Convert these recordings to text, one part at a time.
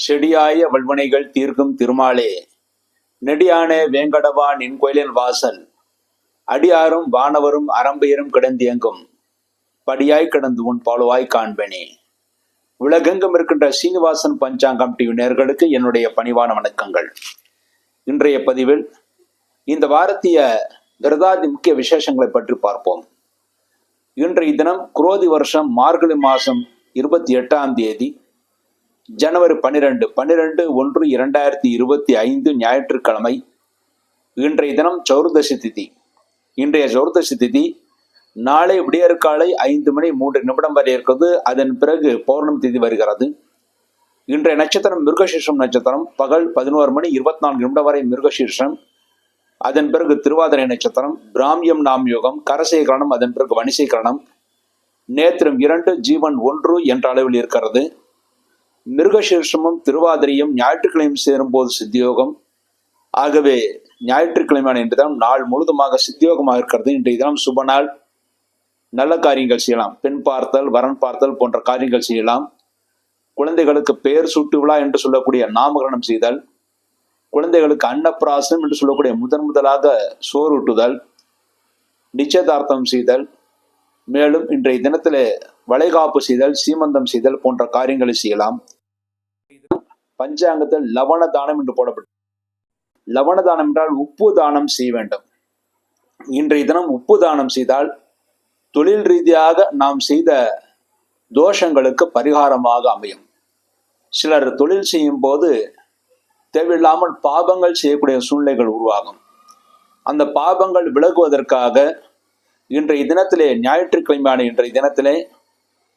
செடியாய வல்வினைகள் தீர்க்கும் திருமாலே, நெடியான வேங்கடவா நின் கோயிலின் வாசல், அடியாரும் வானவரும் அறம்பெயரும் கிடந்தியங்கும் படியாய் கிடந்து உன் பாலுவாய் காண்பனே. உலகெங்கும் இருக்கின்ற சீனிவாசன் பஞ்சாங்கம் டிவி நேயர்களுக்கு என்னுடைய பணிவான வணக்கங்கள். இன்றைய பதிவில் இந்த வாரத்திய விரதாதி முக்கிய விசேஷங்களை பற்றி பார்ப்போம். இன்றைய தினம் குரோதி வருஷம் மார்கழி மாதம் 28ஆம் தேதி ஜனவரி 12/1/2025 ஞாயிற்றுக்கிழமை. இன்றைய தினம் சௌர்தசி திதி. இன்றைய சௌர்தசி திதி நாளை விடியற்காலை 5:03 வரை இருக்கிறது. அதன் பிறகு பௌர்ணமி திதி வருகிறது. இன்றைய நட்சத்திரம் மிருகசீர்ஷம் நட்சத்திரம். பகல் 11:24 வரை மிருகசீர்ஷம். அதன் பிறகு திருவாதிரை நட்சத்திரம். பிராமியம் நாம் யோகம், கரசேகரணம், அதன் பிறகு வணிசேகரணம். நேத்திரம் 2, ஜீவன் 1 என்ற அளவில் இருக்கிறது. மிருகசீர்ஷமும் திருவாதிரையும் ஞாயிற்றுக்கிழமையும் சேரும் போது சித்தியோகம். ஆகவே ஞாயிற்றுக்கிழமையான இன்று தினம் நாள் முழுதுமாக சித்தியோகமாக இருக்கிறது. இன்றைய தினம் சுப நாள். நல்ல காரியங்கள் செய்யலாம். பெண் பார்த்தல், வரன் பார்த்தல் போன்ற காரியங்கள் செய்யலாம். குழந்தைகளுக்கு பெயர் சூட்டு விழா என்று சொல்லக்கூடிய நாமகரணம் செய்தல், குழந்தைகளுக்கு அன்னப்பிராசனம் என்று சொல்லக்கூடிய முதலாக சோறுட்டுதல், நிச்சயதார்த்தம் செய்தல், மேலும் இன்றைய தினத்திலே வளைகாப்பு செய்தல், சீமந்தம் செய்தல் போன்ற காரியங்களை செய்யலாம். பஞ்சாங்கத்தில் லவண தானம் என்று போடப்பட்டது. லவண தானம் என்றால் உப்பு தானம் செய்ய வேண்டும். இன்றைய தினம் உப்பு தானம் செய்தால் தொழில் ரீதியாக நாம் செய்த தோஷங்களுக்கு பரிகாரமாக அமையும். சிலர் தொழில் செய்யும் போது தேவையில்லாமல் பாபங்கள் செய்யக்கூடிய சூழ்நிலைகள் உருவாகும். அந்த பாபங்கள் விலகுவதற்காக இன்றைய தினத்திலே, ஞாயிற்றுக்கிழமையான இன்றைய தினத்திலே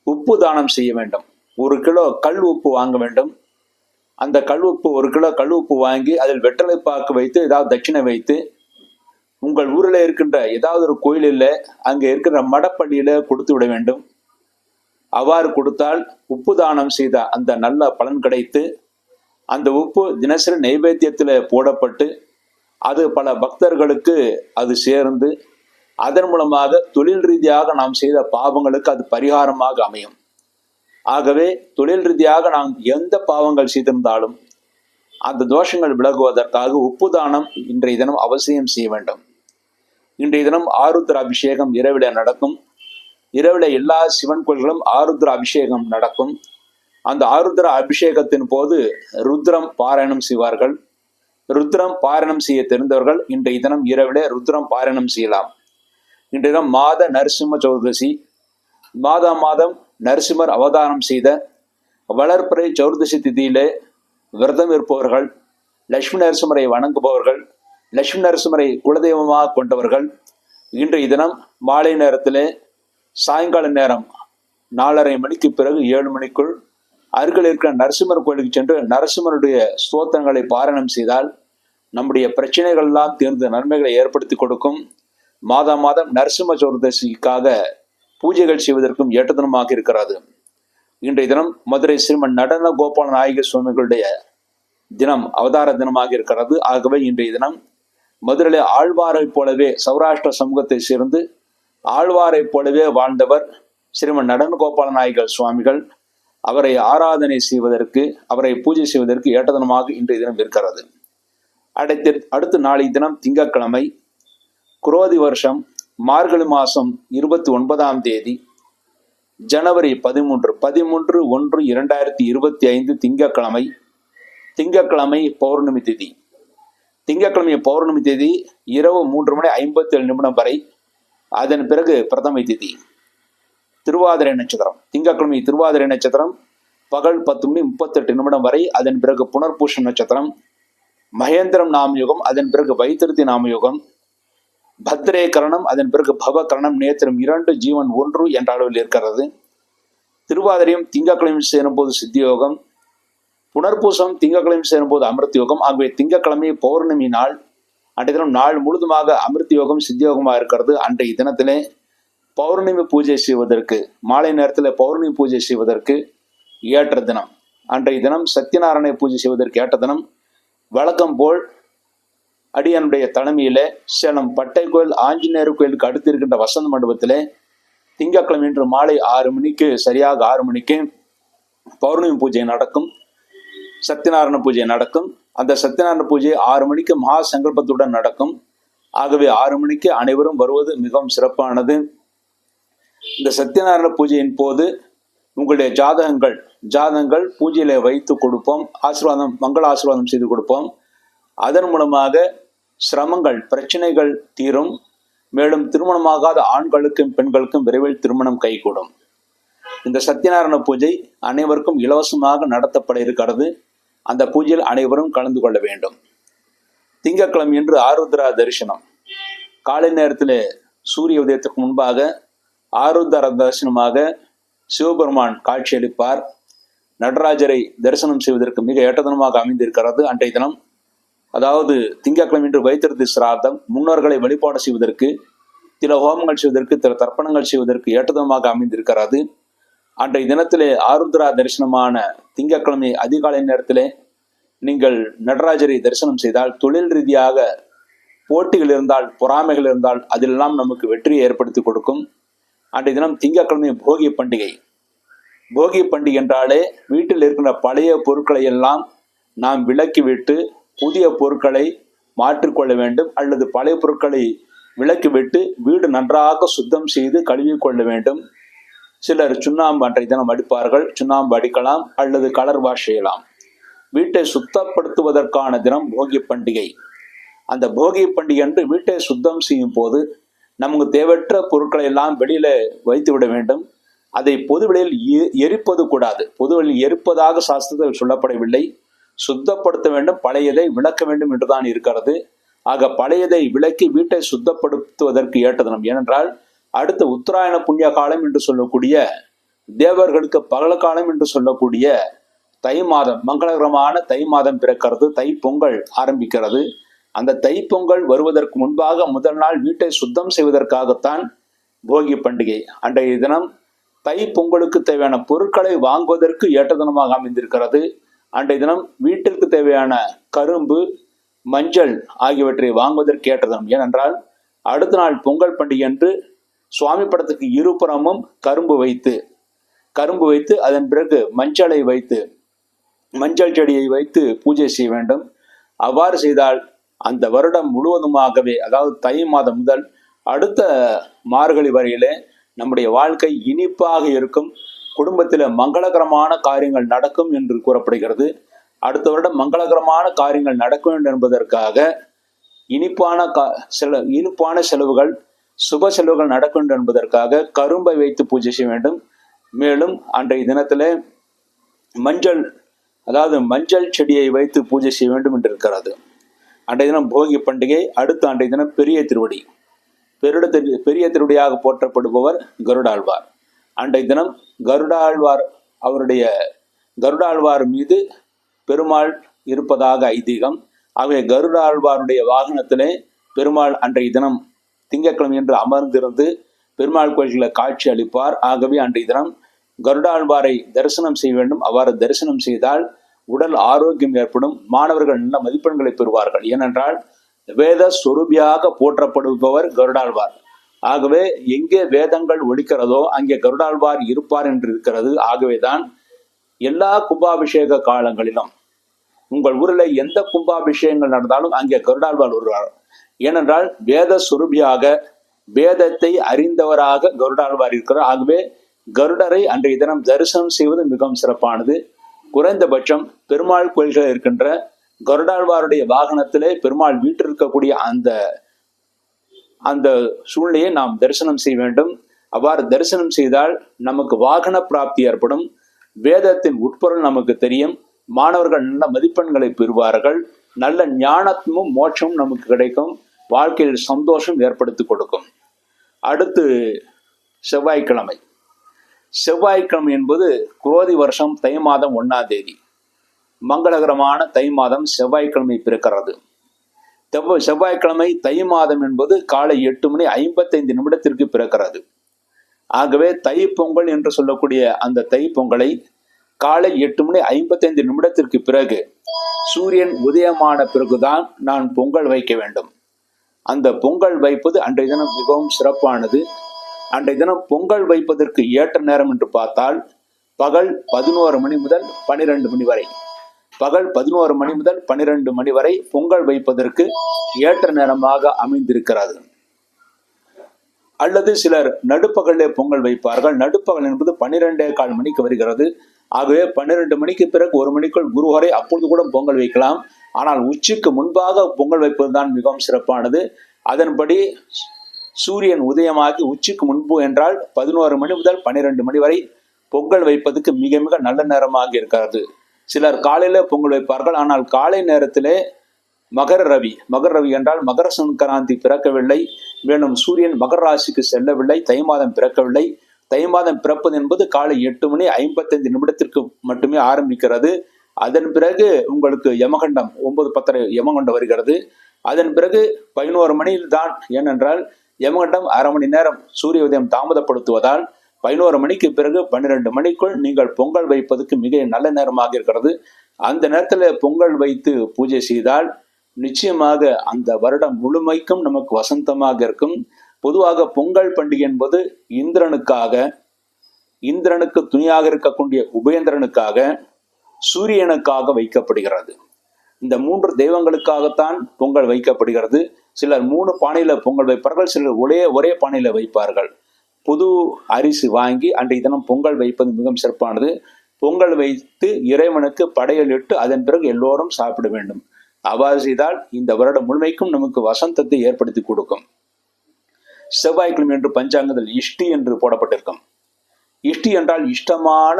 உப்பு தானம் செய்ய வேண்டும். 1 கிலோ கல் உப்பு வாங்க வேண்டும். அந்த கல் உப்பு 1 கிலோ கல் உப்பு வாங்கி அதில் வெற்றலை பாக்கு வைத்து ஏதாவது தட்சிணை வைத்து உங்கள் ஊரில் இருக்கின்ற ஏதாவது ஒரு கோயிலில் அங்கே இருக்கிற மடப்பள்ளியில கொடுத்து விட வேண்டும். அவ்வாறு கொடுத்தால் உப்பு தானம் செய்த அந்த நல்ல பலன் கிடைத்து, அந்த உப்பு தினசரி நைவேத்தியத்தில் போடப்பட்டு அது பல பக்தர்களுக்கு அது சேர்ந்து அதன் மூலமாக தொழில் ரீதியாக நாம் செய்த பாவங்களுக்கு அது பரிகாரமாக அமையும். ஆகவே தொழில் ரீதியாக நாம் எந்த பாவங்கள் செய்திருந்தாலும் அந்த தோஷங்கள் விலகுவதற்காக உப்பு தானம் இன்றைய தினம் அவசியம் செய்ய வேண்டும். இன்றைய தினம் ஆருத்ர அபிஷேகம் இரவில நடக்கும். இரவில எல்லா சிவன் கோயில்களும் ஆருத்ர அபிஷேகம் நடக்கும். அந்த ஆருத்ர அபிஷேகத்தின் போது ருத்ரம் பாராயணம் செய்வார்கள். ருத்ரம் பாராயணம் செய்ய தெரிந்தவர்கள் இன்றைய தினம் இரவில ருத்ரம் பாராயணம் செய்யலாம். இன்றைய தினம் மாத நரசிம்ம சௌர்தசி. மாதம் நரசிம்மர் அவதாரம் செய்த வளர்பிறை சௌர்தசி திதியிலே விரதம் இருப்பவர்கள், லட்சுமி நரசிம்மரை வணங்குபவர்கள், லட்சுமி நரசிம்மரை குலதெய்வமாக கொண்டவர்கள் இன்றைய தினம் மாலை நேரத்திலே, சாயங்கால நேரம் 4:30 மணிக்கு பிறகு 7 மணிக்குள் அருகில் இருக்கிற நரசிம்மர் கோயிலுக்கு சென்று நரசிம்மருடைய ஸ்தோத்திரங்களை பாராயணம் செய்தால் நம்முடைய பிரச்சனைகள் எல்லாம் தீர்ந்து நன்மைகளை ஏற்படுத்தி கொடுக்கும். மாதம் நரசிம்ம சௌர்தசிக்காக பூஜைகள் செய்வதற்கும் ஏற்ற தினமாக இருக்கிறது. இன்றைய தினம் மதுரை ஸ்ரீமன் நடன கோபால நாயக சுவாமிகளுடைய தினம், அவதார தினமாக இருக்கிறது. ஆகவே இன்றைய தினம் மதுரையிலே ஆழ்வாரை போலவே சௌராஷ்டிர சமூகத்தை சேர்ந்து ஆழ்வாரை போலவே வாழ்ந்தவர் ஸ்ரீமன் நடன கோபால நாயகர் சுவாமிகள். அவரை ஆராதனை செய்வதற்கு, அவரை பூஜை செய்வதற்கு ஏற்ற தினமாக இன்றைய தினம் இருக்கிறது. அடுத்த நாளைய தினம் திங்கட்கிழமை. குரோதி வருஷம் மார்கழி மாதம் 29ஆம் தேதி ஜனவரி 13/1/2025 திங்கட்கிழமை. திங்கட்கிழமை பௌர்ணமி திதி. திங்கட்கிழமை பௌர்ணமி திதி இரவு 3:57 வரை. அதன் பிறகு பிரதமை திதி. திருவாதிரை நட்சத்திரம். திங்கட்கிழமை திருவாதிரை நட்சத்திரம் பகல் 10:38 வரை. அதன் பிறகு புனர்பூஷம் நட்சத்திரம். மகேந்திரம் நாமயுகம், அதன் பிறகு வைத்திருத்தி நாமயுகம். பத்ரே கரணம், அதன் பிறகு பவகரணம். நேத்திரம் 2, ஜீவன் 1 என்ற அளவில் இருக்கிறது. திருவாதிரையும் திங்கட்கிழமை சேரும் போது சித்தியோகம். புனர்பூசம் திங்கட்கிழமை சேரும் போது அமிர்த யோகம். ஆகவே திங்கட்கிழமை பௌர்ணமி நாள். அன்றைய தினம் நாள் முழுதுமாக அமிர்த யோகம் சித்தியோகமாக இருக்கிறது. அன்றைய தினத்திலே பௌர்ணமி பூஜை செய்வதற்கு, மாலை நேரத்தில் பௌர்ணமி பூஜை செய்வதற்கு ஏற்ற தினம். அன்றைய தினம் சத்யநாராயண பூஜை செய்வதற்கு ஏற்ற தினம். வழக்கம் போல் அடியனுடைய தலைமையில சேலம் பட்டை கோயில் ஆஞ்சநேயர் கோயிலுக்கு அடுத்து இருக்கின்ற வசந்த மண்டபத்திலே திங்கட்கிழமை மாலை 6 மணிக்கு, சரியாக 6 மணிக்கு பௌர்ணமி பூஜை நடக்கும். சத்யநாராயண பூஜை நடக்கும். அந்த சத்யநாராயண பூஜை 6 மணிக்கு மகா சங்கல்பத்துடன் நடக்கும். ஆகவே 6 மணிக்கு அனைவரும் வருவது மிகவும் சிறப்பானது. இந்த சத்யநாராயண பூஜையின் போது உங்களுடைய ஜாதகங்கள் பூஜையில வைத்து கொடுப்போம். மங்கள ஆசீர்வாதம் செய்து கொடுப்போம். அதன் மூலமாக சிரமங்கள், பிரச்சனைகள் தீரும். மேலும் திருமணமாகாத ஆண்களுக்கும் பெண்களுக்கும் விரைவில் திருமணம் கைகூடும். இந்த சத்யநாராயண பூஜை அனைவருக்கும் இலவசமாக நடத்தப்பட இருக்கிறது. அந்த பூஜையில் அனைவரும் கலந்து கொள்ள வேண்டும். திங்கட்கிழமை என்று ஆருத்ரா தரிசனம். காலை நேரத்தில் சூரிய உதயத்துக்கு முன்பாக ஆருத்ரா தரிசனமாக சிவபெருமான் காட்சியளிப்பார். நடராஜரை தரிசனம் செய்வதற்கு மிக ஏற்றதனமாக அமைந்திருக்கிறது. அன்றைய தினம், அதாவது திங்கட்கிழமை என்று வைத்திருந்த சிரார்த்தம், முன்னோர்களை வழிபாடு செய்வதற்கு, சில ஹோமங்கள் செய்வதற்கு, சில தர்ப்பணங்கள் செய்வதற்கு ஏற்றதனமாக அமைந்திருக்கிறது. அன்றைய தினத்திலே ஆருத்ரா தரிசனமான திங்கட்கிழமை அதிகாலை நேரத்திலே நீங்கள் நடராஜரை தரிசனம் செய்தால், தொழில் ரீதியாக போட்டிகள் இருந்தால், பொறாமைகள் இருந்தால், அதிலெல்லாம் நமக்கு வெற்றியை ஏற்படுத்தி கொடுக்கும். அன்றைய தினம் திங்கட்கிழமை போகி பண்டிகை. போகி பண்டிகை என்றாலே வீட்டில் இருக்கின்ற பழைய பொருட்களை எல்லாம் நாம் விலக்கிவிட்டு புதிய பொருட்களை மாற்றிக்கொள்ள வேண்டும். அல்லது பழைய பொருட்களை விலக்கிவிட்டு வீடு நன்றாக சுத்தம் செய்து கழுவி கொள்ள வேண்டும். சிலர் சுண்ணாம்பு அன்றைய தினம் அடிப்பார்கள். சுண்ணாம்பு அடிக்கலாம் அல்லது கலர் வாஷ் செய்யலாம். வீட்டை சுத்தப்படுத்துவதற்கான தினம் போகி பண்டிகை. அந்த போகி பண்டிகை அன்று வீட்டை சுத்தம் செய்யும் போது நமக்கு தேவையற்ற பொருட்களை எல்லாம் வெளியில வைத்து விட வேண்டும். அதை பொதுவெளியில் எரிப்பது கூடாது. பொதுவெளியில் எரிப்பதாக சாஸ்திரத்தில் சொல்லப்படவில்லை. சுத்தப்படுத்த வேண்டும், பழையதை விளக்க வேண்டும் என்றுதான் இருக்கிறது. ஆக பழையதை விளக்கி வீட்டை சுத்தப்படுத்துவதற்கு ஏற்றதனம். ஏனென்றால் அடுத்த உத்தராயண புண்ணிய காலம் என்று சொல்லக்கூடிய, தேவர்களுக்கு பகல காலம் என்று சொல்லக்கூடிய தை மாதம், மங்களகரமான தை மாதம் பிறக்கிறது. தை பொங்கல் ஆரம்பிக்கிறது. அந்த தை பொங்கல் வருவதற்கு முன்பாக முதல் நாள் வீட்டை சுத்தம் செய்வதற்காகத்தான் போகி பண்டிகை. அன்றைய தினம் தை பொங்கலுக்கு தேவையான பொருட்களை வாங்குவதற்கு ஏற்ற தினமாக அமைந்திருக்கிறது. அன்றைய தினம் வீட்டிற்கு தேவையான கரும்பு, மஞ்சள் ஆகியவற்றை வாங்குவதற்கு ஏற்ற தினம். ஏனென்றால் அடுத்த நாள் பொங்கல் பண்டிகை அன்று சுவாமி படத்துக்கு இருபுறமும் கரும்பு வைத்து அதன் பிறகு மஞ்சள் செடியை வைத்து பூஜை செய்ய வேண்டும். அவ்வாறு செய்தால் அந்த வருடம் முழுவதுமாகவே, அதாவது தை மாதம் முதல் அடுத்த மார்கழி வரையிலே நம்முடைய வாழ்க்கை இனிப்பாக இருக்கும். குடும்பத்தில் மங்களகரமான காரியங்கள் நடக்கும் என்று கூறப்படுகிறது. அடுத்த வருடம் மங்களகரமான காரியங்கள் நடக்க வேண்டும் என்பதற்காக இனிப்பான செலவுகள், சுப செலவுகள் நடக்க வேண்டும் என்பதற்காக கரும்பை வைத்து பூஜை செய்ய வேண்டும். மேலும் அன்றைய தினத்தில் மஞ்சள் செடியை வைத்து பூஜை செய்ய வேண்டும் என்று இருக்கிறது. அன்றைய தினம் போகி பண்டிகை. அடுத்த அன்றைய தினம் பெரிய திருவடியாக போற்றப்படுபவர் கருடாழ்வார். அன்றைய தினம் கருடாழ்வார் மீது பெருமாள் இருப்பதாக ஐதீகம். ஆகவே கருடாழ்வாருடைய வாகனத்திலே பெருமாள் அன்றைய தினம் திங்கட்கிழமை என்று அமர்ந்திருந்து பெருமாள் கோயில்களை காட்சி அளிப்பார். ஆகவே அன்றைய தினம் கருடாழ்வாரை தரிசனம் செய்ய வேண்டும். அவ்வாறு தரிசனம் செய்தால் உடல் ஆரோக்கியம் ஏற்படும். மாணவர்கள் நல்ல மதிப்பெண்களை பெறுவார்கள். ஏனென்றால் வேத சொரூபியாக போற்றப்படுபவர் கருடாழ்வார். ஆகவே எங்கே வேதங்கள் ஒலிக்கிறதோ அங்கே கருடாழ்வார் இருப்பார் என்று இருக்கிறது. ஆகவேதான் எல்லா கும்பாபிஷேக காலங்களிலும் உங்கள் ஊரில் எந்த கும்பாபிஷேகங்கள் நடந்தாலும் அங்கே கருடாழ்வார் வருவார். ஏனென்றால் வேத சொரூபியாக, வேதத்தை அறிந்தவராக கருடாழ்வார் இருக்கிறார். ஆகவே கருடரை அன்றைய தினம் தரிசனம் செய்வது மிகவும் சிறப்பானது. குறைந்தபட்சம் பெருமாள் கோயில்கள் இருக்கின்ற கருடாழ்வாருடைய வாகனத்திலே பெருமாள் வீட்டிற்கக்கூடிய அந்த சூழ்நிலையை நாம் தரிசனம் செய்ய வேண்டும். அவ்வாறு தரிசனம் செய்தால் நமக்கு வாகன பிராப்தி ஏற்படும். வேதத்தின் உட்பொருள் நமக்கு தெரியும். மாணவர்கள் நல்ல மதிப்பெண்களை பெறுவார்கள். நல்ல ஞானமும் மோட்சமும் நமக்கு கிடைக்கும். வாழ்க்கையில் சந்தோஷம் ஏற்படுத்தி கொடுக்கும். அடுத்து செவ்வாய்க்கிழமை என்பது குரோதி வருஷம் தை மாதம் 1ஆம் தேதி. மங்களகரமான தை மாதம் செவ்வாய்க்கிழமை பிறக்கிறது. செவ்வாய்க்கிழமை தை மாதம் என்பது காலை 8:55 பிறக்கிறது. ஆகவே தை பொங்கல் என்று சொல்லக்கூடிய அந்த தை பொங்கலை காலை 8:55 பிறகு சூரியன் உதயமான பிறகுதான் நான் பொங்கல் வைக்க வேண்டும். அந்த பொங்கல் வைப்பது அன்றைய தினம் மிகவும் சிறப்பானது. அன்றைய தினம் பொங்கல் வைப்பதற்கு ஏற்ற நேரம் என்று பார்த்தால் பகல் 11 மணி முதல் 12 மணி வரை. பகல் 11 மணி முதல் 12 மணி வரை பொங்கல் வைப்பதற்கு ஏற்ற நேரமாக அமைந்திருக்கிறது. அல்லது சிலர் நடுப்பகலிலே பொங்கல் வைப்பார்கள். நடுப்பகல் என்பது 12:15 மணிக்கு வருகிறது. ஆகவே 12 மணிக்கு பிறகு 1 மணிக்குள் குருஹரை அப்பொழுது கூட பொங்கல் வைக்கலாம். ஆனால் உச்சிக்கு முன்பாக பொங்கல் வைப்பதுதான் மிகவும் சிறப்பானது. அதன்படி சூரியன் உதயமாகி உச்சிக்கு முன்பு என்றால் 11 மணி முதல் 12 மணி வரை பொங்கல் வைப்பதற்கு மிக மிக நல்ல நேரமாக இருக்கிறது. சிலர் காலையில பொங்கல் வைப்பார்கள். ஆனால் காலை நேரத்திலே மகர ரவி என்றால் மகர சங்கராந்தி பிறக்கவில்லை, மேலும் சூரியன் மகர ராசிக்கு செல்லவில்லை, தை மாதம் பிறக்கவில்லை. தை மாதம் பிறப்பது என்பது காலை 8:55 மட்டுமே ஆரம்பிக்கிறது. அதன் பிறகு உங்களுக்கு யமகண்டம் 9:10 யமகண்டம் வருகிறது. அதன் பிறகு 11 மணியில் தான். ஏனென்றால் யமகண்டம் அரை மணி நேரம் சூரிய உதயம் தாமதப்படுத்துவதால் 11 மணிக்கு பிறகு 12 மணிக்குள் நீங்கள் பொங்கல் வைப்பதற்கு மிக நல்ல நேரமாக இருக்கிறது. அந்த நேரத்தில் பொங்கல் வைத்து பூஜை செய்தால் நிச்சயமாக அந்த வருடம் முழுமைக்கும் நமக்கு வசந்தமாக இருக்கும். பொதுவாக பொங்கல் பண்டிகை என்பது இந்திரனுக்கு துணையாக இருக்கக்கூடிய உபேந்திரனுக்காக, சூரியனுக்காக வைக்கப்படுகிறது. இந்த 3 தெய்வங்களுக்காகத்தான் பொங்கல் வைக்கப்படுகிறது. சிலர் 3 பானையில பொங்கல் வைப்பார்கள், சிலர் ஒரே பானையில வைப்பார்கள். புது அரிசி வாங்கி அன்றைய தினம் பொங்கல் வைப்பது மிகவும் சிறப்பானது. பொங்கல் வைத்து இறைவனுக்கு படையலிட்டு அதன் பிறகு எல்லோரும் சாப்பிட வேண்டும். அவ்வாறு செய்தால் இந்த வருடம் முழுமைக்கும் நமக்கு வசந்தத்தை ஏற்படுத்தி கொடுக்கும். செவ்வாய்க்கிழமை என்று பஞ்சாங்கத்தில் இஷ்டி என்று போடப்பட்டிருக்கும். இஷ்டி என்றால் இஷ்டமான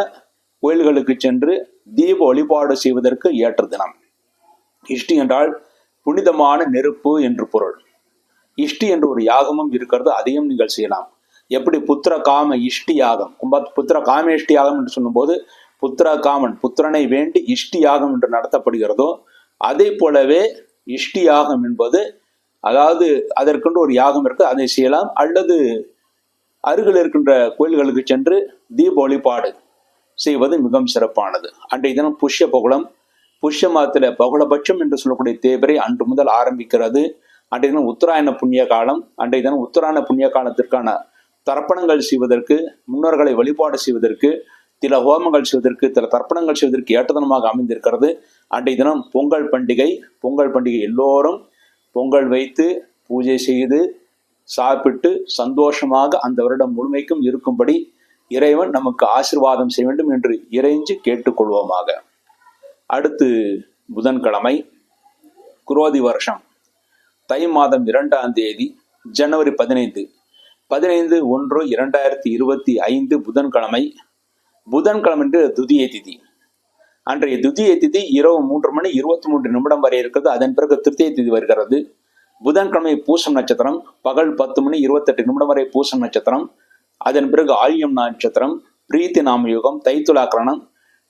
கோயில்களுக்கு சென்று தீப வழிபாடு செய்வதற்கு ஏற்ற தினம். இஷ்டி என்றால் புனிதமான நெருப்பு என்று பொருள். இஷ்டி என்று ஒரு யாகமும் இருக்கிறது, அதையும் நீங்கள் செய்யலாம். எப்படி புத்திர காம இஷ்டி யாகம், புத்திர காமேஷ்டி யாகம் என்று சொல்லும்போது புத்திர காமன் புத்திரனை வேண்டி இஷ்டி யாகம் என்று நடத்தப்படுகிறதோ அதே போலவே இஷ்டி யாகம் என்பது, அதாவது அதற்கென்று ஒரு யாகம் இருக்கு, அதை செய்யலாம். அல்லது அருகில் இருக்கின்ற கோயில்களுக்கு சென்று தீப வழிபாடு செய்வது மிகவும் சிறப்பானது. அன்றைய தினம் புஷ்ய பகுளம், புஷ்ய மாதத்துல பகுளபட்சம் என்று சொல்லக்கூடிய தேய்பிறை அன்று முதல் ஆரம்பிக்கிறது. அன்றைய தினம் உத்தராயண புண்ணிய காலம். அன்றைய தினம் உத்தராயண புண்ணிய காலத்திற்கான தர்ப்பணங்கள் செய்வதற்கு, முன்னோர்களை வழிபாடு செய்வதற்கு, சில ஹோமங்கள் செய்வதற்கு, சில தர்ப்பணங்கள் செய்வதற்கு ஏற்ற தினமாக அமைந்திருக்கிறது. அன்றைய தினம் பொங்கல் பண்டிகை. பொங்கல் பண்டிகை எல்லோரும் பொங்கல் வைத்து பூஜை செய்து சாப்பிட்டு சந்தோஷமாக அந்த வருடம் முழுமைக்கும் இருக்கும்படி இறைவன் நமக்கு ஆசீர்வாதம் செய்ய வேண்டும் என்று இறைஞ்சி கேட்டுக்கொள்வோமாக. அடுத்து புதன்கிழமை, குரோதி வருஷம் தை மாதம் 2ஆம் தேதி ஜனவரி 15/1/2025 புதன்கிழமை. புதன்கிழமை என்று துதியை திதி. அன்றைய துதியை திதி இரவு 3:23 வரை இருக்கிறது. அதன் பிறகு திருத்திய திதி வருகிறது. புதன்கிழமை பூசம் நட்சத்திரம், பகல் 10:28 வரை பூசம் நட்சத்திரம். அதன் பிறகு ஆயில்யம் நட்சத்திரம், பிரீத்தி நாமயுகம், தைத்துலாக்கரணம்,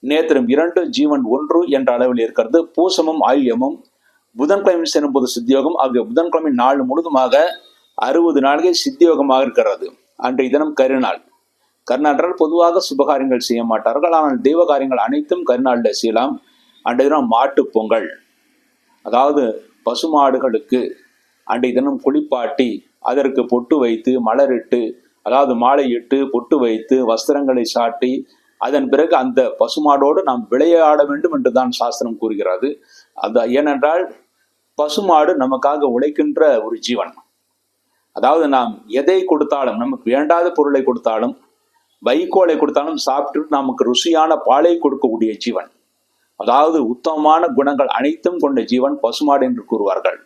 நேத்திரம் 2, ஜீவன் 1 என்ற அளவில் இருக்கிறது. பூசமும் ஆயில்யமும் புதன்கிழமை சேரும்போது சித்தியோகம். ஆகிய புதன்கிழமை நாள் முழுதுமாக 60 நாட்கள் சித்தியோகமாக இருக்கிறது. அன்றைய தினம் கரிநாள். கரிநாள் பொதுவாக சுபகாரியங்கள் செய்ய மாட்டார்கள், ஆனால் தெய்வ காரியங்கள் அனைத்தும் கரிநாளில் செய்யலாம். அன்றைய தினம் மாட்டு பொங்கல், அதாவது பசுமாடுகளுக்கு அன்றைய தினம் குளிப்பாட்டி அதற்கு பொட்டு வைத்து மலரிட்டு, அதாவது மாலையிட்டு பொட்டு வைத்து வஸ்திரங்களை சாட்டி அதன் பிறகு அந்த பசுமாடோடு நாம் விளையாட வேண்டும் என்று தான் சாஸ்திரம் கூறுகிறது. ஏனென்றால் பசுமாடு நமக்காக உழைக்கின்ற ஒரு ஜீவன். அதாவது நாம் எதை கொடுத்தாலும், நமக்கு வேண்டாத பொருளை கொடுத்தாலும், வைக்கோலை கொடுத்தாலும் சாப்பிட்டு நமக்கு ருசியான பாலை கொடுக்கக்கூடிய ஜீவன். அதாவது உத்தமமான குணங்கள் அனைத்தும் கொண்ட ஜீவன் பசுமாடு என்று கூறுவார்கள்.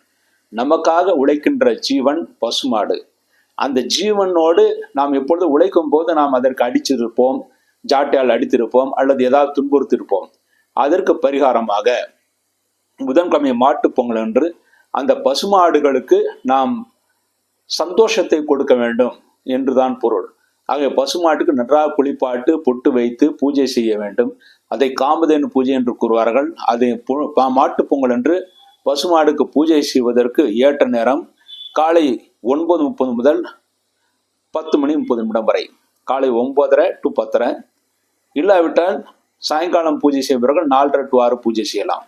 நமக்காக உழைக்கின்ற ஜீவன் பசுமாடு. அந்த ஜீவனோடு நாம் எப்பொழுது உழைக்கும் போது நாம் அதற்கு அடிச்சிருப்போம், ஜாட்டையால் அடித்திருப்போம், அல்லது ஏதாவது துன்புறுத்திருப்போம். அதற்கு பரிகாரமாக புதன்கிழமை மாட்டு பொங்கல் என்று அந்த பசுமாடுகளுக்கு நாம் சந்தோஷத்தை கொடுக்க வேண்டும் என்றுதான் பொருள். ஆகிய பசுமாட்டுக்கு நன்றாக குளிப்பாட்டு பொட்டு வைத்து பூஜை செய்ய வேண்டும். அதை காமதேனு பூஜை என்று கூறுவார்கள். அதை மாட்டு பொங்கல் என்று பசுமாடுக்கு பூஜை செய்வதற்கு ஏற்ற நேரம் காலை 9:30 முதல் 10:30 வரை. காலை 9:30 to 10:30. இல்லாவிட்டால் சாயங்காலம் பூஜை செய்பவர்கள் 4:30 to 6 பூஜை செய்யலாம்.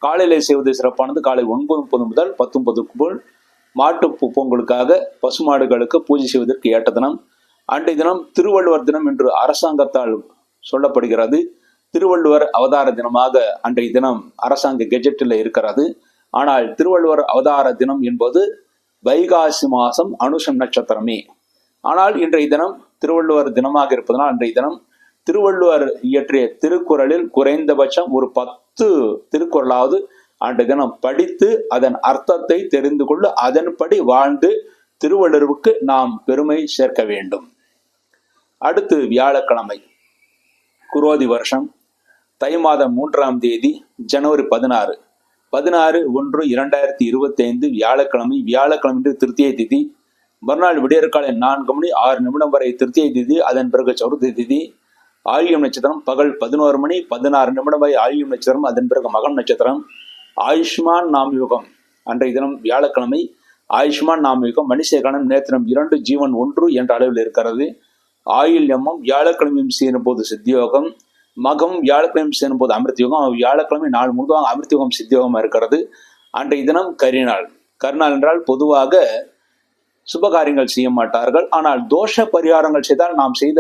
காலையிலே செய்வது சிறப்பானது. காலை 9:30 முதல் 10:30 மாட்டு பொங்கலுக்காக பசுமாடுகளுக்கு பூஜை செய்வதற்கு ஏற்ற தினம். அன்றைய தினம் திருவள்ளுவர் தினம் என்று அரசாங்கத்தால் சொல்லப்படுகிறது. திருவள்ளுவர் அவதார தினமாக அன்றைய தினம் அரசாங்க கெஜெட்டில் இருக்கிறது. ஆனால் திருவள்ளுவர் அவதார தினம் என்பது வைகாசி மாதம் அனுஷம் நட்சத்திரமே. ஆனால் இன்றைய தினம் திருவள்ளுவர் தினமாக இருப்பதனால் அன்றைய தினம் திருவள்ளுவர் இயற்றிய திருக்குறளில் குறைந்தபட்சம் ஒரு 10 திருக்குறளாவது அன்றைய தினம் படித்து அதன் அர்த்தத்தை தெரிந்து கொண்டு அதன்படி வாழ்ந்து திருவள்ளுவருக்கு நாம் பெருமை சேர்க்க வேண்டும். அடுத்து வியாழக்கிழமை, குரோதி வருஷம் தை மாதம் 3ஆம் தேதி ஜனவரி 16/1/2025 வியாழக்கிழமை. வியாழக்கிழமை திருத்தியை திதி. மறுநாள் விடியற்காலை 4 மணி 6 நிமிடம் வரை திருத்தியை திதி. அதன் பிறகு சதுர்த்தி திதி. ஆயில்யம் நட்சத்திரம் பகல் 11 மணி 16 நிமிடம் வரை ஆயில்யம் நட்சத்திரம். அதன் பிறகு மகம் நட்சத்திரம். ஆயுஷ்மான் நாமயுகம் அன்றைய தினம் வியாழக்கிழமை. ஆயுஷ்மான் நாமயுகம் மணிசேகரன் நேத்திரம் 2 ஜீவன் 1 என்ற அளவில் இருக்கிறது. ஆயுள்யமும் வியாழக்கிழமையும் சேரும் போது சித்தியோகம், மகம் வியாழக்கிழமை சேரும் போது அமிர்தயோகம். வியாழக்கிழமை நாள் முழுவதும் அமிர்தயோகம் சித்தியோகமாக இருக்கிறது. அன்றைய தினம் கரிநாள். கரிநாள் என்றால் பொதுவாக சுபகாரியங்கள் செய்ய மாட்டார்கள். ஆனால் தோஷ பரிகாரங்கள் செய்தால் நாம் செய்த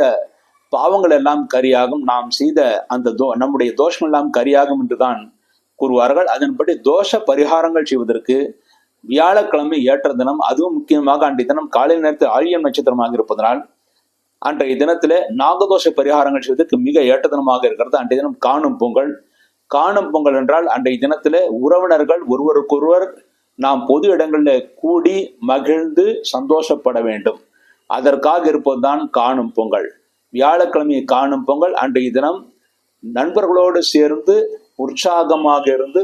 பாவங்கள் எல்லாம் கரியாகும், நாம் செய்த அந்த நம்முடைய தோஷங்கள் எல்லாம் கரியாகும் என்றுதான் கூறுவார்கள். அதன்படி தோஷ பரிகாரங்கள் செய்வதற்கு வியாழக்கிழமை ஏற்ற தினம். அதுவும் முக்கியமாக அன்றைய தினம் காலை நேரத்தில் ஆழியம் நட்சத்திரமாக இருப்பதனால் அன்றைய தினத்திலே நாகதோஷ பரிகாரங்கள் செய்வதற்கு மிக ஏற்ற தினமாக இருக்கிறது. அன்றைய தினம் காணும் பொங்கல். காணும் பொங்கல் என்றால் அன்றைய தினத்திலே உறவினர்கள் ஒருவருக்கொருவர் நாம் பொது இடங்களில் கூடி மகிழ்ந்து சந்தோஷப்பட வேண்டும். அதற்காக இருப்பதுதான் காணும் பொங்கல். வியாழக்கிழமை காணும் பொங்கல். அன்றைய தினம் நண்பர்களோடு சேர்ந்து உற்சாகமாக இருந்து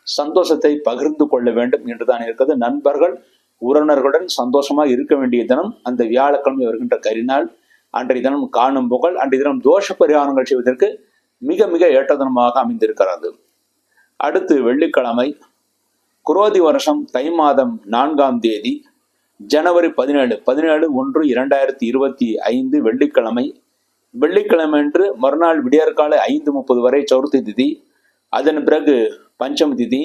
சந்தோஷத்தை பகிர்ந்து கொள்ள வேண்டும் என்றுதான் இருக்கிறது. நண்பர்கள் உறவினர்களுடன் சந்தோஷமாக இருக்க வேண்டிய தினம் அந்த வியாழக்கிழமை வருகின்ற கரிநாள். அன்றைய தினம் காணும் பொங்கல். அன்றைய தினம் தோஷ பரிகாரங்கள் செய்வதற்கு மிக மிக ஏற்ற தினமாக அமைந்திருக்கிறது. அடுத்து வெள்ளிக்கிழமை, குரோதி வருஷம் தை மாதம் 4ஆம் தேதி ஜனவரி 17/1/2025 வெள்ளிக்கிழமை. வெள்ளிக்கிழமை என்று மறுநாள் விடியற்காலை 5:30 வரை சதுர்த்தி திதி. அதன் பிறகு பஞ்சமி திதி.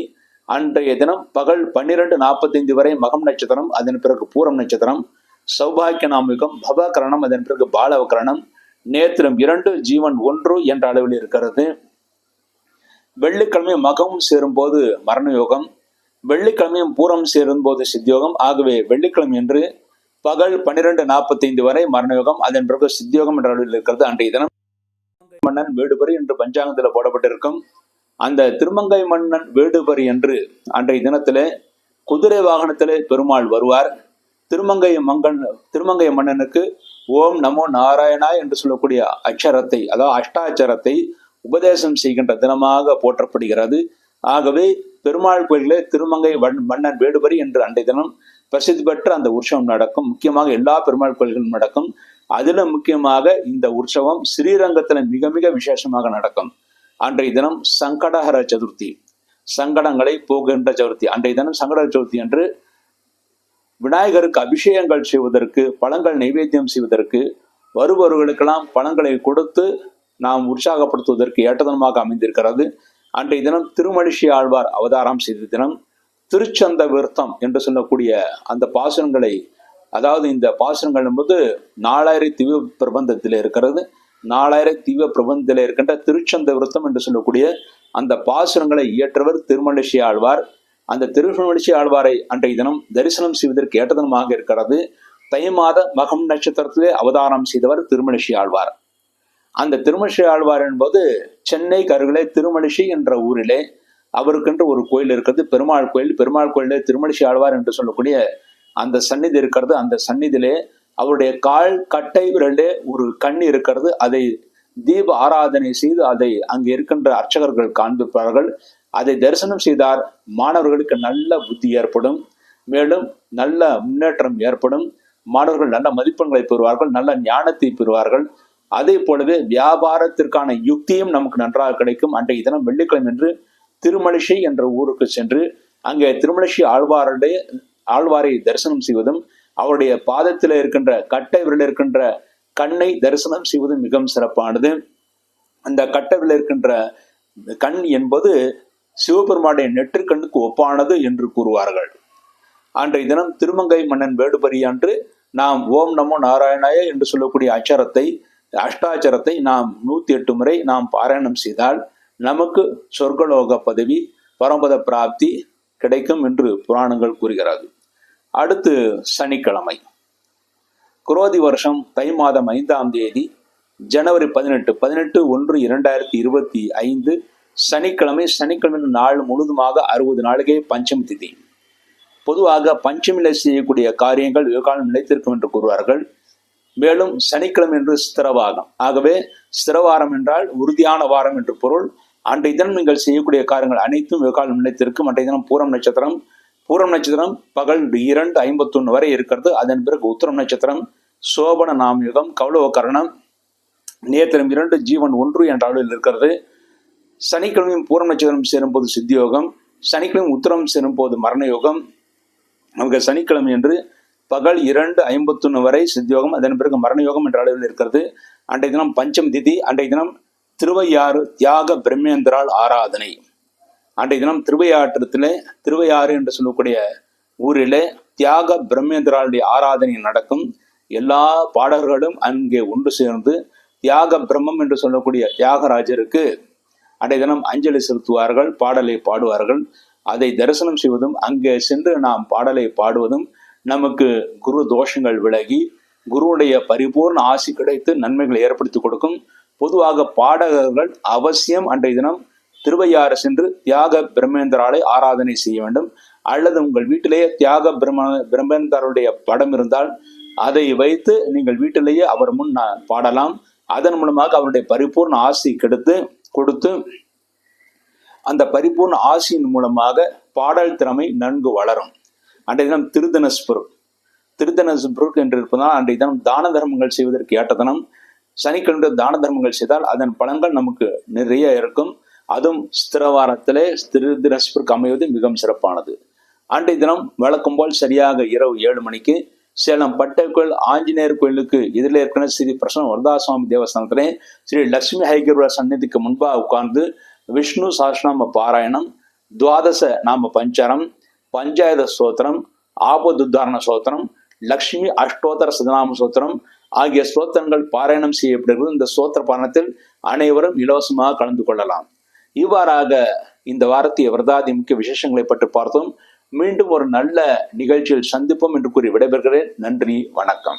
அன்றைய தினம் பகல் 12:45 வரை மகம் நட்சத்திரம். அதன் பிறகு பூரம் நட்சத்திரம். சௌபாக்கிய நாமயுகம், பவகரணம். அதன் பிறகு பாலவகரணம். நேத்திரம் 2 ஜீவன் 1 என்ற அளவில் இருக்கிறது. வெள்ளிக்கிழமை மகம் சேரும் போது மரணயோகம், வெள்ளிக்கிழமையும் பூரம் சேரும் போது சித்தியோகம். ஆகவே வெள்ளிக்கிழமை என்று பகல் 12:45 வரை மரணயோகம், அதன் பிறகு சித்தியோகம் என்ற அளவில் இருக்கிறது. அன்றைய தினம் மன்னன் வேடுபரி என்று பஞ்சாங்கத்தில் போடப்பட்டிருக்கும். அந்த திருமங்கை மன்னன் வேடுபரி என்று அன்றைய தினத்திலே குதிரை வாகனத்திலே பெருமாள் வருவார். திருமங்கை மன்னனுக்கு ஓம் நமோ நாராயணா என்று சொல்லக்கூடிய அக்ஷரத்தை, அதாவது அஷ்டாட்சரத்தை உபதேசம் செய்கின்ற தினமாக போற்றப்படுகிறது. ஆகவே பெருமாள் கோயிலே திருமங்கை மன்னன் வேடுபரி என்று அன்றைய தினம் பிரசித்தி பெற்ற அந்த உற்சவம் நடக்கும். முக்கியமாக எல்லா பெருமாள் கோயில்களும் நடக்கும். அதிலும் முக்கியமாக இந்த உற்சவம் ஸ்ரீரங்கத்தில் மிக மிக விசேஷமாக நடக்கும். அன்றைய தினம் சங்கடஹர சதுர்த்தி, சங்கடங்களை போகின்ற சதுர்த்தி. அன்றைய தினம் சங்கடஹர சதுர்த்தி என்று விநாயகருக்கு அபிஷேகங்கள் செய்வதற்கு, பழங்கள் நைவேத்தியம் செய்வதற்கு, வருபவர்களுக்கெல்லாம் பழங்களை கொடுத்து நாம் உற்சாகப்படுத்துவதற்கு ஏற்ற தினமாக அமைந்திருக்கிறது. அன்றைய தினம் திருமழிசை ஆழ்வார் அவதாரம் செய்த தினம். திருச்சந்த விருத்தம் என்று சொல்லக்கூடிய அந்த பாசுரங்களை, அதாவது இந்த பாசுரங்கள் என்பது 4000 திவ்ய பிரபந்தத்தில் இருக்கிறது. 4000 திவ்ய பிரபந்தத்தில் இருக்கின்ற திருச்சந்த விருத்தம் என்று சொல்லக்கூடிய அந்த பாசுரங்களை இயற்றவர் திருமழிசை ஆழ்வார். அந்த திருமழிசை ஆழ்வாரை அன்றைய தினம் தரிசனம் செய்வதற்கு ஏற்ற தினமாக இருக்கிறது. தை மாத மகம் நட்சத்திரத்திலே அவதாரம் செய்தவர் திருமழிசை ஆழ்வார். அந்த திருமழிசை ஆழ்வார் என்பது சென்னை அருகிலே திருமழிசை என்ற ஊரிலே அவருக்கென்று ஒரு கோயில் இருக்கிறது, பெருமாள் கோயில். பெருமாள் கோயிலே திருமழிசை ஆழ்வார் என்று சொல்லக்கூடிய அந்த சந்நிதி இருக்கிறது. அந்த சந்நிதியிலே அவருடைய கால் கட்டை விரலே ஒரு கண் இருக்கிறது. அதை தீப ஆராதனை செய்து அதை அங்கே இருக்கின்ற அர்ச்சகர்கள் காண்பிப்பார்கள். அதை தரிசனம் செய்தார் மாணவர்களுக்கு நல்ல புத்தி ஏற்படும், மேலும் நல்ல முன்னேற்றம் ஏற்படும். மாணவர்கள் நல்ல மதிப்பெண்களை பெறுவார்கள், நல்ல ஞானத்தை பெறுவார்கள். அதே போலவே வியாபாரத்திற்கான யுக்தியும் நமக்கு நன்றாக கிடைக்கும். அன்றைய தினம் வெள்ளிக்கிழமை என்று திருமழிசை என்ற ஊருக்கு சென்று அங்கே திருமழிசை ஆழ்வாரை தரிசனம் செய்வதும், அவருடைய பாதத்தில் இருக்கின்ற கட்டை விரலில் இருக்கின்ற கண்ணை தரிசனம் செய்வதும் மிகவும் சிறப்பானது. அந்த கட்டை விரலில் இருக்கின்ற கண் என்பது சிவபெருமானுடைய நெற்றிக்கண்ணுக்கு ஒப்பானது என்று கூறுவார்கள். அன்றைய தினம் திருமங்கை மன்னன் வேடுபரி அன்று நாம் ஓம் நமோ நாராயணாய என்று சொல்லக்கூடிய அச்சரத்தை அஷ்டாச்சரத்தை நாம் 108 முறை நாம் பாராயணம் செய்தால் நமக்கு சொர்க்கலோக பதவி பரமபத பிராப்தி கிடைக்கும் என்று புராணங்கள் கூறுகிறது. அடுத்து சனிக்கிழமை. குரோதி வருஷம் தை மாதம் 5ஆம் தேதி ஜனவரி 18/1/2025 சனிக்கிழமை. சனிக்கிழமை நாள் முழுதுமாக 60 நாளுக்கே பஞ்சமி திதி. பொதுவாக பஞ்சமில செய்யக்கூடிய காரியங்கள் வெகுகாலம் நிலைத்திருக்கும் என்று கூறுவார்கள். மேலும் சனிக்கிழமை என்று ஸ்திரவாரம். ஆகவே ஸ்திரவாரம் என்றால் உறுதியான வாரம் என்று பொருள். அன்றைய தினம் நீங்கள் செய்யக்கூடிய காரியங்கள் அனைத்தும் வெகுகாலம் நிலைத்திருக்கும். அன்றைய தினம் பூரம் நட்சத்திரம். பூரம் நட்சத்திரம் பகல் 2:51 வரை இருக்கிறது. அதன் பிறகு உத்திரம் நட்சத்திரம், சோபன நாமயுகம், கௌளவ கரணம், நேத்திரம் 2, ஜீவன் 1 என்ற அளவில் இருக்கிறது. சனிக்கிழமையும் பூரம் நட்சத்திரம் சேரும்போது சித்தியோகம், சனிக்கிழமை உத்திரம் சேரும்போது மரணயோகம். நமக்கு சனிக்கிழமை என்று பகல் 2:51 வரை சித்தியோகம், அதன் பிறகு மரணயோகம் என்ற அளவில் இருக்கிறது. அன்றைய தினம் பஞ்சமி திதி. அன்றைய தினம் திருவையாறு தியாக பிரம்மேந்திரால் ஆராதனை. அன்றைய தினம் திருவையாற்றத்திலே, திருவையாறு என்று சொல்லக்கூடிய ஊரிலே தியாக பிரம்மேந்திராளுடைய ஆராதனை நடக்கும். எல்லா பாடகர்களும் அங்கே ஒன்று சேர்ந்து தியாக பிரம்மம் என்று சொல்லக்கூடிய தியாகராஜருக்கு அன்றைய தினம் அஞ்சலி செலுத்துவார்கள், பாடலை பாடுவார்கள். அதை தரிசனம் செய்வதும் அங்கே சென்று நாம் பாடலை பாடுவதும் நமக்கு குரு தோஷங்கள் விலகி குருவுடைய பரிபூர்ண ஆசி கிடைத்து நன்மைகளை ஏற்படுத்தி கொடுக்கும். பொதுவாக பாடகர்கள் அவசியம் அன்றைய தினம் திருவையாறு சென்று தியாக பிரம்மேந்திராலை ஆராதனை செய்ய வேண்டும். அல்லது உங்கள் வீட்டிலேயே தியாக பிரம்மேந்திராருடைய படம் இருந்தால் அதை வைத்து நீங்கள் வீட்டிலேயே அவர் முன் பாடலாம். அதன் மூலமாக அவருடைய பரிபூர்ண ஆசி கொடுத்து அந்த பரிபூர்ண ஆசியின் மூலமாக பாடல் திறமை நன்கு வளரும். அன்றைய தினம் திருதனஸ்புருக் என்று இருப்பதால் அன்றைய தினம் தான தர்மங்கள் செய்வதற்கு ஏற்ற தினம். சனிக்கிழமை தான தர்மங்கள் செய்தால் அதன் பலன்கள் நமக்கு நிறைய இருக்கும். அதுவும் ஸ்திரவாரத்திலே திருதனஸ்புருக் அமைவது மிகவும் சிறப்பானது. அன்றைய தினம் வழக்கம் போல் சரியாக இரவு 7 மணிக்கு சேலம் பட்டைக்கோயில் ஆஞ்சநேயர் கோயிலுக்கு எதிரில் இருக்கிற ஸ்ரீ பிரசன்ன வரதாசுவாமி தேவஸ்தானத்திலே ஸ்ரீ லட்சுமி ஹைகிரவ சந்நிதிக்கு முன்பாக உட்கார்ந்து விஷ்ணு சஹஸ்ரநாம பாராயணம், துவாதச நாம பஞ்சாரம், பஞ்சாயத ஸ்தோத்திரம், ஆபதுத்தாரண ஸ்தோத்திரம், லக்ஷ்மி அஷ்டோத்தர சதநாம ஸ்தோத்திரம் ஆகிய ஸ்தோத்திரங்கள் பாராயணம் செய்யப்படுகிறது. இந்த ஸ்தோத்திர பாராயணத்தில் அனைவரும் இலவசமாக கலந்து கொள்ளலாம். இவ்வாறாக இந்த வாரத்திய விரதாதி முக்கிய விசேஷங்களை பற்றி பார்த்தோம். மீண்டும் ஒரு நல்ல நிகழ்ச்சியில் சந்திப்போம் என்று கூறி விடைபெறுகிறேன். நன்றி, வணக்கம்.